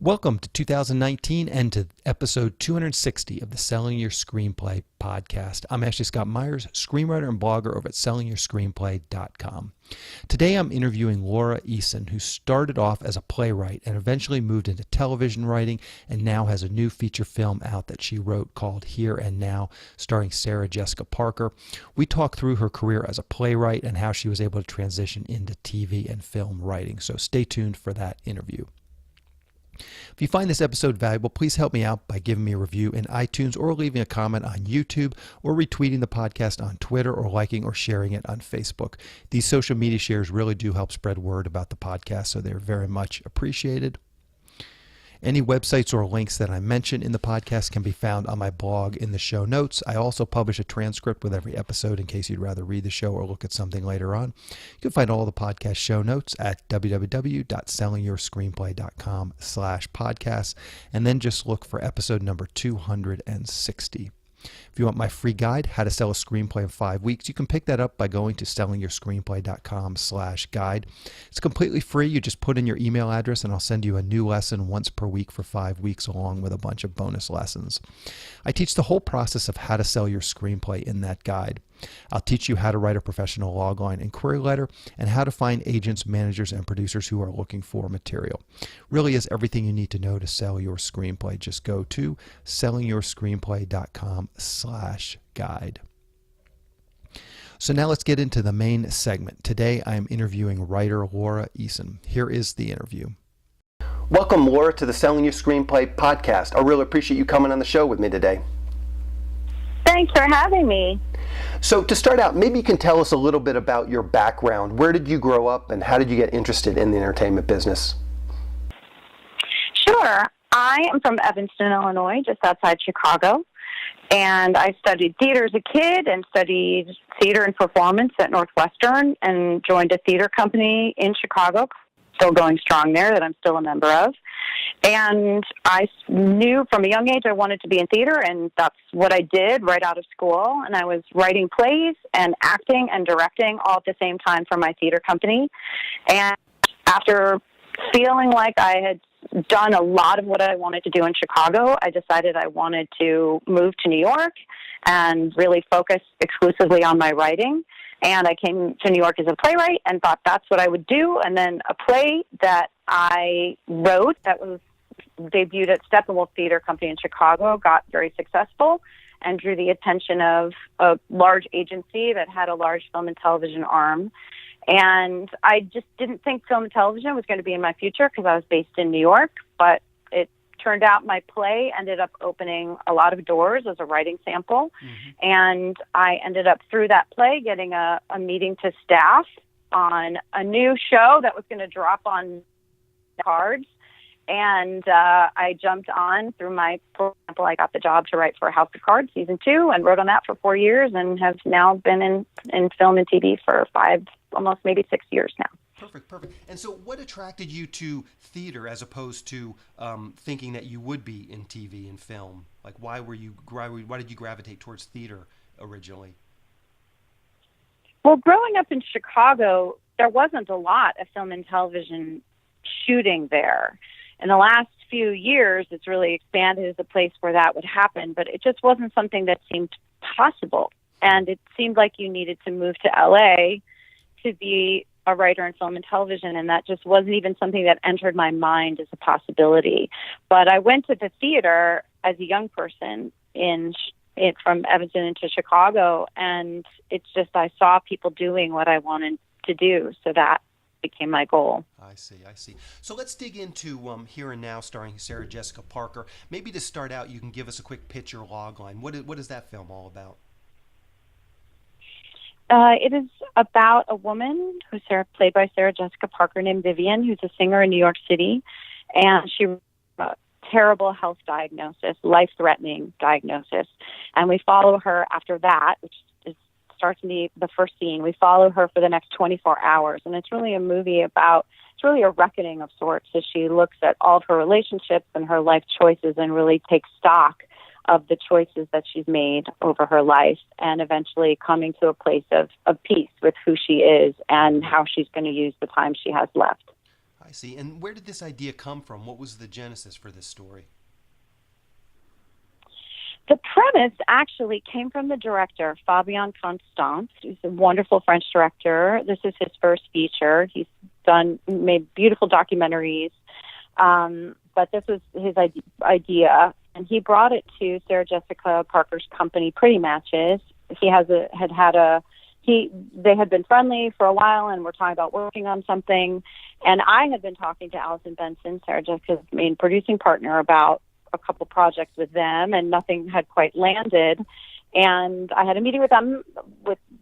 Welcome to 2019 and to episode 260 of the Selling Your Screenplay podcast. I'm Ashley Scott Myers, screenwriter and blogger over at sellingyourscreenplay.com. Today I'm interviewing Laura Eason, who started off as a playwright and eventually moved into television writing and now has a new feature film out that she wrote called Here and Now, starring Sarah Jessica Parker. We talk through her career as a playwright and how she was able to transition into TV and film writing, so stay tuned for that interview. If you find this episode valuable, please help me out by giving me a review in iTunes or leaving a comment on YouTube or retweeting the podcast on Twitter or liking or sharing it on Facebook. These social media shares really do help spread word about the podcast, so they're very much appreciated. Any websites or links that I mention in the podcast can be found on my blog in the show notes. I also publish a transcript with every episode in case you'd rather read the show or look at something later on. You can find all the podcast show notes at www.sellingyourscreenplay.com/podcasts, and then just look for episode number 260. If you want my free guide, How to Sell a Screenplay in 5 Weeks, you can pick that up by going to sellingyourscreenplay.com/guide. It's completely free. You just put in your email address and I'll send you a new lesson once per week for 5 weeks along with a bunch of bonus lessons. I teach the whole process of how to sell your screenplay in that guide. I'll teach you how to write a professional logline and query letter and how to find agents, managers, and producers who are looking for material. Really is everything you need to know to sell your screenplay. Just go to sellingyourscreenplay.com/guide. So now let's get into the main segment. Today I am interviewing writer Laura Eason. Here is the interview. Welcome, Laura, to the Selling Your Screenplay podcast. I really appreciate you coming on the show with me today. Thanks for having me. So to start out, maybe you can tell us a little bit about your background. Where did you grow up and how did you get interested in the entertainment business? Sure. I am from Evanston, Illinois, just outside Chicago. And I studied theater as a kid and studied theater and performance at Northwestern and joined a theater company in Chicago, still going strong there, that I'm still a member of. And I knew from a young age I wanted to be in theater, and that's what I did right out of school. And I was writing plays and acting and directing all at the same time for my theater company. And after feeling like I had done a lot of what I wanted to do in Chicago, I decided I wanted to move to New York and really focus exclusively on my writing. And I came to New York as a playwright and thought that's what I would do. And then a play that I wrote that was debuted at Steppenwolf Theater Company in Chicago got very successful and drew the attention of a large agency that had a large film and television arm. And I just didn't think film and television was going to be in my future because I was based in New York, but it turned out my play ended up opening a lot of doors as a writing sample. Mm-hmm. And I ended up, through that play, getting a meeting to staff on a new show that was going to drop on cards. And I jumped on through my, for example, I got the job to write for House of Cards season 2 and wrote on that for 4 years and have now been in film and TV for 5, almost maybe 6 years now. Perfect. And so what attracted you to theater as opposed to thinking that you would be in TV and film? Like why did you gravitate towards theater originally? Well, growing up in Chicago, there wasn't a lot of film and television shooting there. In the last few years, it's really expanded as a place where that would happen, but it just wasn't something that seemed possible. And it seemed like you needed to move to LA to be a writer in film and television, and that just wasn't even something that entered my mind as a possibility. But I went to the theater as a young person from Evanston into Chicago, and it's just I saw people doing what I wanted to do, so that became my goal. I see. So let's dig into Here and Now, starring Sarah Jessica Parker. Maybe to start out, you can give us a quick pitch or logline. What is that film all about? It is about a woman who's played by Sarah Jessica Parker named Vivian, who's a singer in New York City, and she had a terrible health diagnosis, life-threatening diagnosis, and we follow her after that, which starts in the first scene. We follow her for the next 24 hours, and it's really a movie about, it's really a reckoning of sorts as she looks at all of her relationships and her life choices and really takes stock of the choices that she's made over her life and eventually coming to a place of peace with who she is and how she's going to use the time she has left. I see. And where did this idea come from? What was the genesis for this story? The premise actually came from the director, Fabien Constant. He's a wonderful French director. This is his first feature. He's made beautiful documentaries, but this was his idea, and he brought it to Sarah Jessica Parker's company, Pretty Matches. They had been friendly for a while and were talking about working on something, and I had been talking to Allison Benson, Sarah Jessica's main producing partner, about a couple projects with them, and nothing had quite landed. And I had a meeting with them.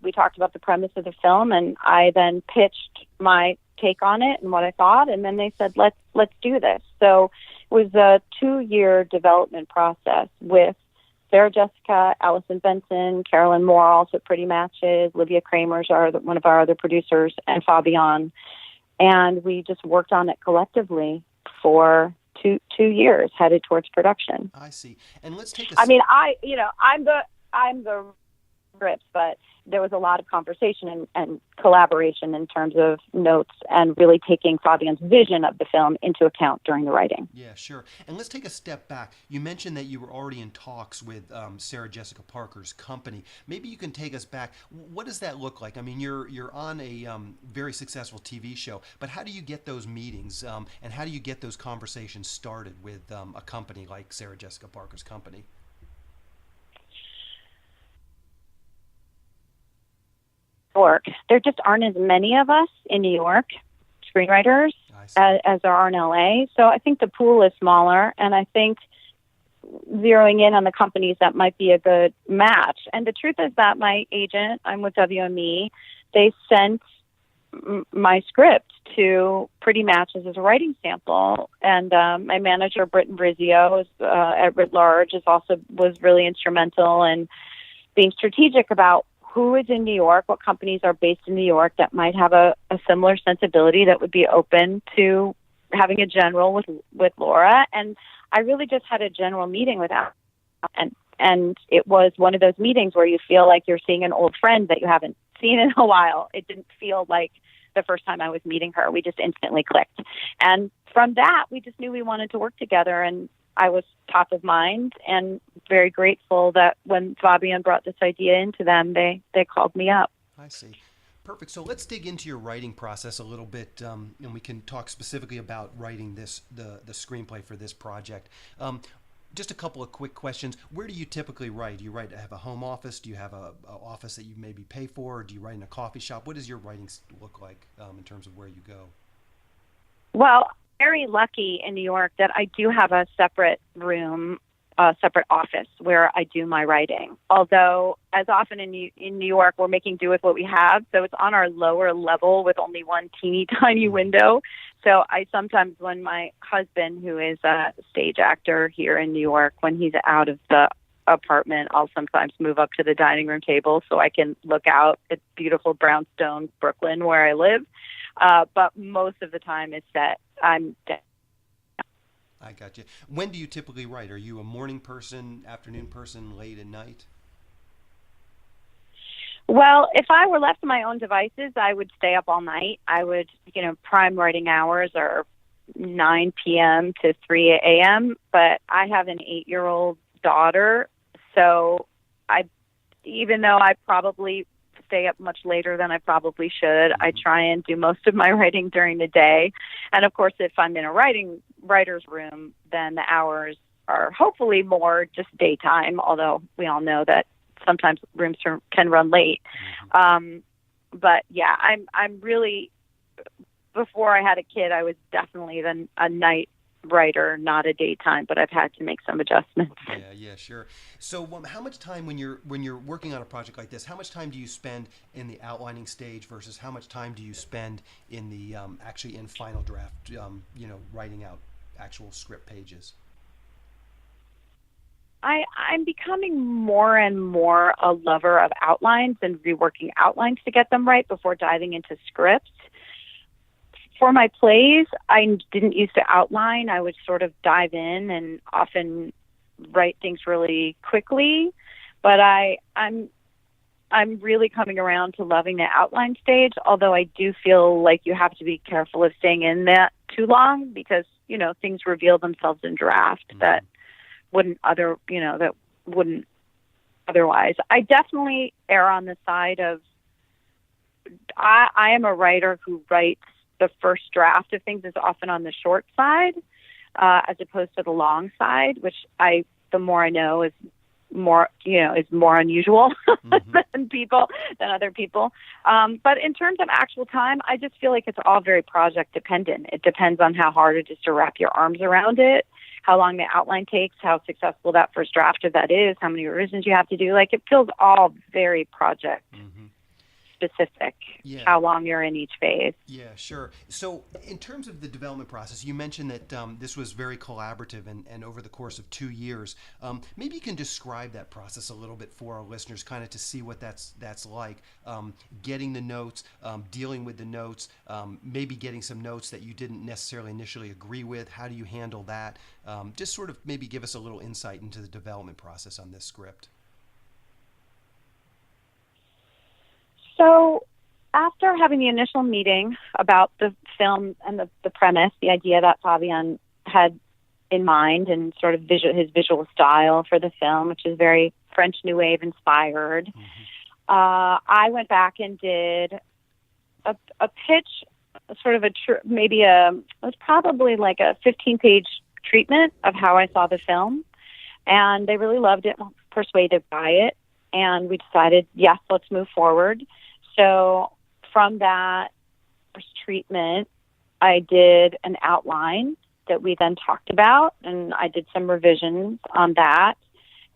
We talked about the premise of the film, and I then pitched my take on it and what I thought. And then they said, "Let's do this." So it was a 2-year development process with Sarah Jessica, Allison Benson, Carolyn Moore, also at Pretty Matches, Livia Kramer's one of our other producers, and Fabian. And we just worked on it collectively for two years, headed towards production. I see. And let's take I'm the script, but there was a lot of conversation and collaboration in terms of notes and really taking Fabian's vision of the film into account during the writing. Yeah, sure. And let's take a step back. You mentioned that you were already in talks with Sarah Jessica Parker's company. Maybe you can take us back. What does that look like? I mean, you're on a very successful TV show, but how do you get those meetings and how do you get those conversations started with a company like Sarah Jessica Parker's company? York. There just aren't as many of us in New York, screenwriters, as there are in LA. So I think the pool is smaller, and I think zeroing in on the companies that might be a good match. And the truth is that my agent, I'm with WME, they sent my script to Pretty Matches as a writing sample. And my manager, Britton Brizio, at Writ Large, was really instrumental in being strategic about who is in New York, what companies are based in New York that might have a similar sensibility that would be open to having a general with Laura. And I really just had a general meeting with Al. And it was one of those meetings where you feel like you're seeing an old friend that you haven't seen in a while. It didn't feel like the first time I was meeting her. We just instantly clicked. And from that, we just knew we wanted to work together. And I was top of mind and very grateful that when Fabian brought this idea into them, they called me up. I see. Perfect. So let's dig into your writing process a little bit, and we can talk specifically about writing the screenplay for this project. Just a couple of quick questions. Where do you typically write? Do you have a home office? Do you have a office that you maybe pay for? Or do you write in a coffee shop? What does your writing look like in terms of where you go? Well, very lucky in New York that I do have a separate room, a separate office where I do my writing. Although, as often in New York, we're making do with what we have, so it's on our lower level with only one teeny tiny window. So I sometimes, when my husband, who is a stage actor here in New York, when he's out of the apartment, I'll sometimes move up to the dining room table so I can look out at beautiful brownstone Brooklyn where I live. But most of the time it's that I'm dead. I got you. When do you typically write? Are you a morning person, afternoon person, late at night? Well, if I were left to my own devices, I would stay up all night. I would, prime writing hours are 9 p.m. to 3 a.m., but I have an 8-year-old daughter, so even though I probably stay up much later than I probably should, I try and do most of my writing during the day. And of course, if I'm in a writer's room, then the hours are hopefully more just daytime, although we all know that sometimes rooms can run late. But yeah, I'm really, before I had a kid, I was definitely a night writer, not a daytime, but I've had to make some adjustments. Yeah, sure. So how much time when you're working on a project like this, how much time do you spend in the outlining stage versus how much time do you spend in the actually in final draft, writing out actual script pages? I'm becoming more and more a lover of outlines and reworking outlines to get them right before diving into scripts. For my plays, I didn't used to outline. I would sort of dive in and often write things really quickly. But I'm really coming around to loving the outline stage, although I do feel like you have to be careful of staying in that too long because, things reveal themselves in draft that wouldn't otherwise. I definitely err on the side of, I am a writer who writes the first draft of things is often on the short side, as opposed to the long side, which the more I know is more unusual than other people. But in terms of actual time, I just feel like it's all very project dependent. It depends on how hard it is to wrap your arms around it, how long the outline takes, how successful that first draft of that is, how many revisions you have to do. Like, it feels all very project specific, how long you're in each phase. Yeah, sure. So in terms of the development process, you mentioned that this was very collaborative and over the course of 2 years. Maybe you can describe that process a little bit for our listeners, kind of to see what that's like. Getting the notes, dealing with the notes, maybe getting some notes that you didn't necessarily initially agree with. How do you handle that? Just sort of maybe give us a little insight into the development process on this script. So after having the initial meeting about the film and the premise, the idea that Fabian had in mind and sort of his visual style for the film, which is very French New Wave inspired, I went back and did a pitch, sort of it was probably like a 15-page treatment of how I saw the film. And they really loved it, persuaded by it. And we decided, yes, let's move forward. So from that first treatment, I did an outline that we then talked about, and I did some revisions on that.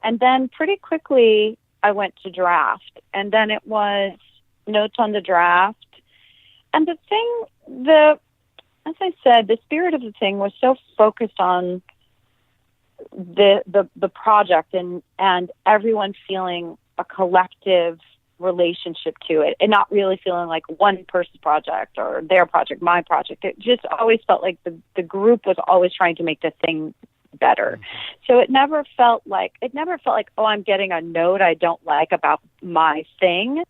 And then pretty quickly, I went to draft. And then it was notes on the draft. And as I said, the spirit of the thing was so focused on the project and everyone feeling a collective relationship to it and not really feeling like one person's project or their project, my project. It just always felt like the group was always trying to make the thing better. So it never felt like, oh, I'm getting a note I don't like about my thing.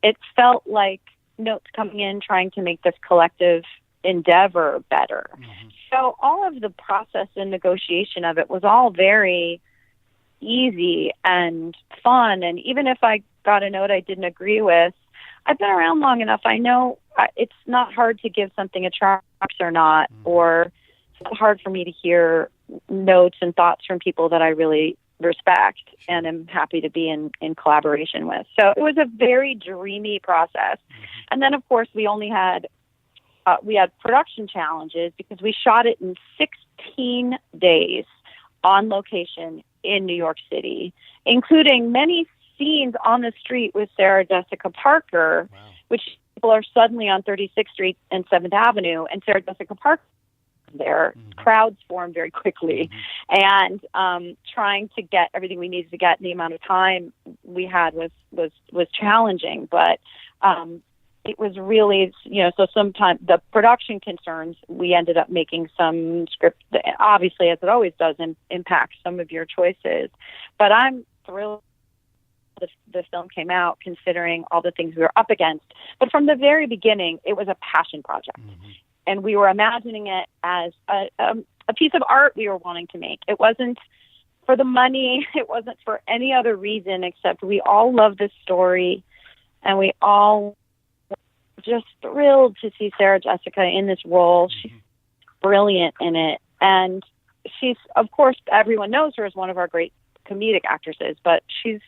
It felt like notes coming in trying to make this collective endeavor better. So all of the process and negotiation of it was all very easy and fun. And even if I got a note I didn't agree with, I've been around long enough. I know it's not hard to give something a try or not, or it's not hard for me to hear notes and thoughts from people that I really respect and am happy to be in collaboration with. So it was a very dreamy process. And then, of course, we had production challenges because we shot it in 16 days on location in New York City, including many scenes on the street with Sarah Jessica Parker, which people are suddenly on 36th Street and 7th Avenue, and Sarah Jessica Parker there. Crowds formed very quickly, and trying to get everything we needed to get in the amount of time we had was challenging, but it was really, so sometimes the production concerns, we ended up making some script, obviously, as it always does, impact some of your choices. But I'm thrilled the film came out, considering all the things we were up against. But from the very beginning, it was a passion project. And we were imagining it as a piece of art we were wanting to make. It wasn't for the money. It wasn't for any other reason except we all love this story, and we all just thrilled to see Sarah Jessica in this role. She's brilliant in it. And she's, of course, everyone knows her as one of our great comedic actresses, but she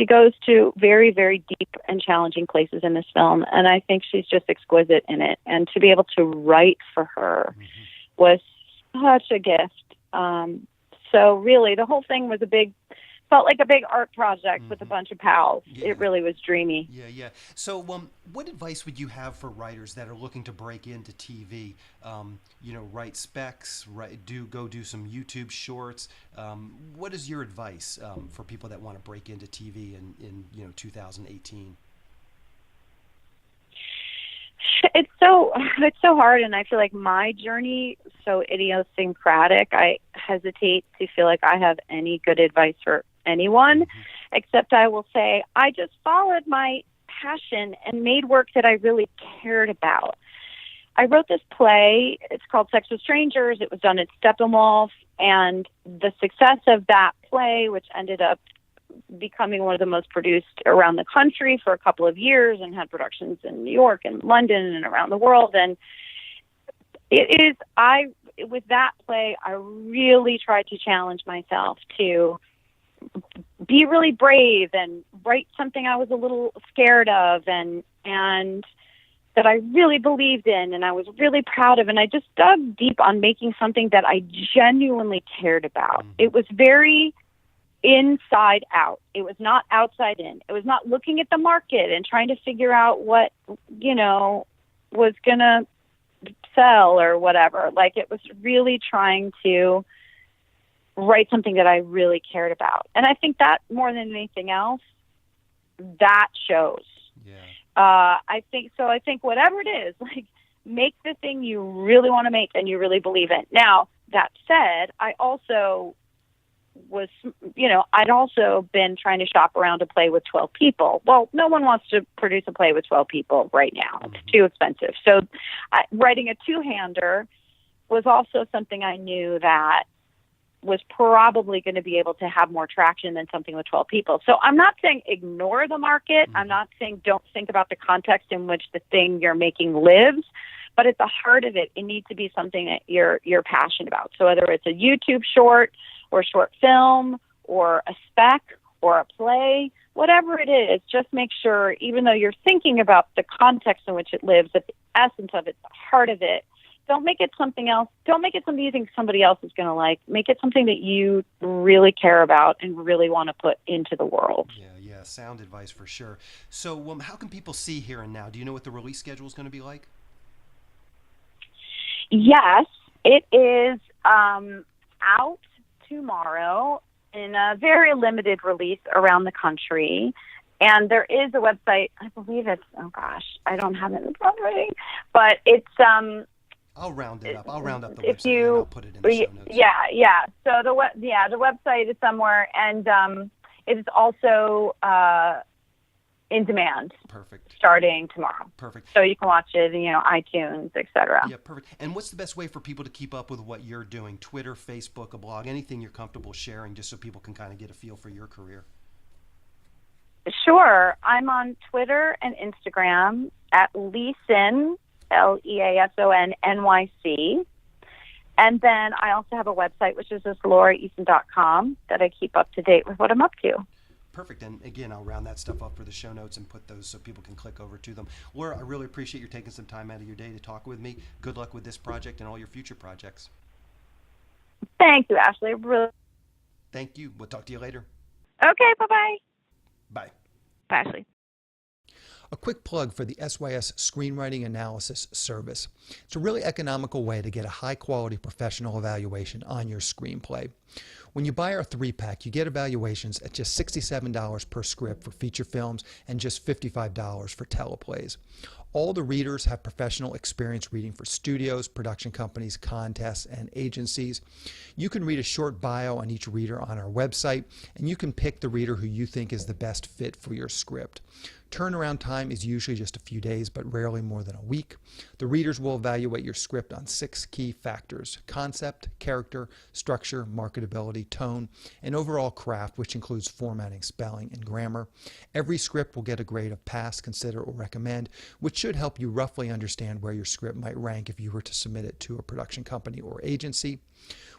goes to very, very deep and challenging places in this film. And I think she's just exquisite in it. And to be able to write for her was such a gift. So really the whole thing was felt like a big art project with a bunch of pals. It really was dreamy. Yeah. So what advice would you have for writers that are looking to break into TV? Write specs, do some YouTube shorts. What is your advice for people that want to break into TV in 2018? It's so hard, and I feel like my journey is so idiosyncratic. I hesitate to feel like I have any good advice for anyone, except I will say I just followed my passion and made work that I really cared about. I wrote this play. It's called Sex with Strangers. It was done at Steppenwolf, and the success of that play, which ended up becoming one of the most produced around the country for a couple of years and had productions in New York and London and around the world. And with that play, I really tried to challenge myself to be really brave and write something I was a little scared of and that I really believed in and I was really proud of. And I just dug deep on making something that I genuinely cared about. Mm-hmm. It was very inside out. It was not outside in. It was not looking at the market and trying to figure out what, was going to sell or whatever. Like, it was really trying to write something that I really cared about. And I think that more than anything else, that shows. Yeah. I think whatever it is, like, make the thing you really want to make and you really believe in. Now, that said, I'd also been trying to shop around a play with 12 people. Well, no one wants to produce a play with 12 people right now. It's too expensive. So writing a two-hander was also something I knew that was probably going to be able to have more traction than something with 12 people. So I'm not saying ignore the market. I'm not saying don't think about the context in which the thing you're making lives. But at the heart of it, it needs to be something that you're passionate about. So whether it's a YouTube short or short film or a spec or a play, whatever it is, just make sure, even though you're thinking about the context in which it lives, that the essence of it, the heart of it, don't make it something else. Don't make it something you think somebody else is going to like. Make it something that you really care about and really want to put into the world. Yeah, sound advice for sure. So how can people see Here and Now? Do you know what the release schedule is going to be like? Yes, it is out tomorrow in a very limited release around the country. And there is a website, I believe it's, I don't have it in front of me, but it's... I'll round it up. I'll round up the website and I'll put it in the show notes. Yeah. So the website is somewhere, and it is also in demand. Perfect. Starting tomorrow. Perfect. So you can watch it, iTunes, etc. Yeah, perfect. And what's the best way for people to keep up with what you're doing? Twitter, Facebook, a blog, anything you're comfortable sharing, just so people can kind of get a feel for your career? Sure. I'm on Twitter and Instagram at Leason, Leason NYC. And then I also have a website, which is just LauraEason.com, that I keep up to date with what I'm up to. Perfect. And again, I'll round that stuff up for the show notes and put those so people can click over to them. Laura, I really appreciate you taking some time out of your day to talk with me. Good luck with this project and all your future projects. Thank you, Ashley. Thank you. We'll talk to you later. Okay, bye-bye. Bye. Bye, Ashley. A quick plug for the SYS Screenwriting Analysis Service. It's a really economical way to get a high-quality professional evaluation on your screenplay. When you buy our 3-pack, you get evaluations at just $67 per script for feature films and just $55 for teleplays. All the readers have professional experience reading for studios, production companies, contests, and agencies. You can read a short bio on each reader on our website, and you can pick the reader who you think is the best fit for your script. Turnaround time is usually just a few days, but rarely more than a week. The readers will evaluate your script on 6 key factors: concept, character, structure, marketability, tone, and overall craft, which includes formatting, spelling, and grammar. Every script will get a grade of pass, consider, or recommend, which should help you roughly understand where your script might rank if you were to submit it to a production company or agency.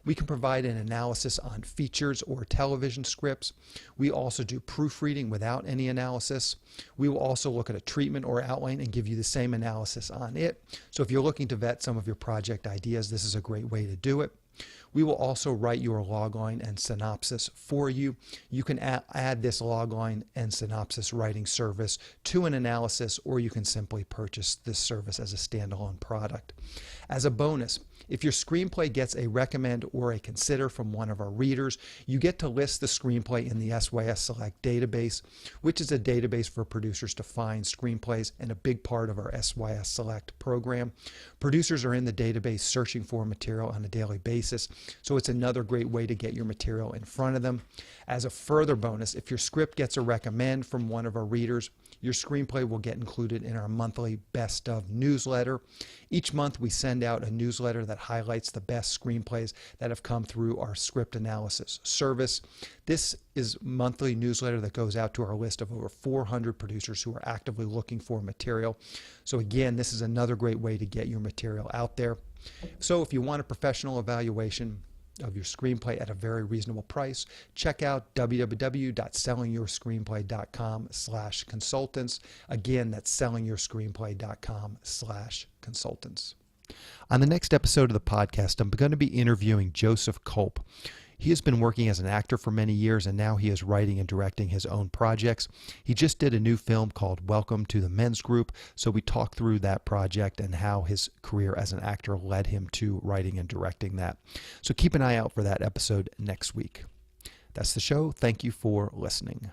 We can provide an analysis on features or television scripts. We also do proofreading without any analysis. We will also look at a treatment or outline and give you the same analysis on it. So if you're looking to vet some of your project ideas, this is a great way to do it. We will also write your logline and synopsis for you. You can add this logline and synopsis writing service to an analysis, or you can simply purchase this service as a standalone product. As a bonus, if your screenplay gets a recommend or a consider from one of our readers, you get to list the screenplay in the SYS Select database, which is a database for producers to find screenplays and a big part of our SYS Select program. Producers are in the database searching for material on a daily basis, so it's another great way to get your material in front of them. As a further bonus, if your script gets a recommend from one of our readers, Your screenplay will get included in our monthly Best of newsletter. Each month we send out a newsletter that highlights the best screenplays that have come through our script analysis service. This is a monthly newsletter that goes out to our list of over 400 producers who are actively looking for material. So again, this is another great way to get your material out there. So if you want a professional evaluation of your screenplay at a very reasonable price, check out www.sellingyourscreenplay.com/consultants. Again, that's sellingyourscreenplay.com/consultants. On the next episode of the podcast, I'm going to be interviewing Joseph Culp. He has been working as an actor for many years, and now he is writing and directing his own projects. He just did a new film called Welcome to the Men's Group, so we talked through that project and how his career as an actor led him to writing and directing that. So keep an eye out for that episode next week. That's the show. Thank you for listening.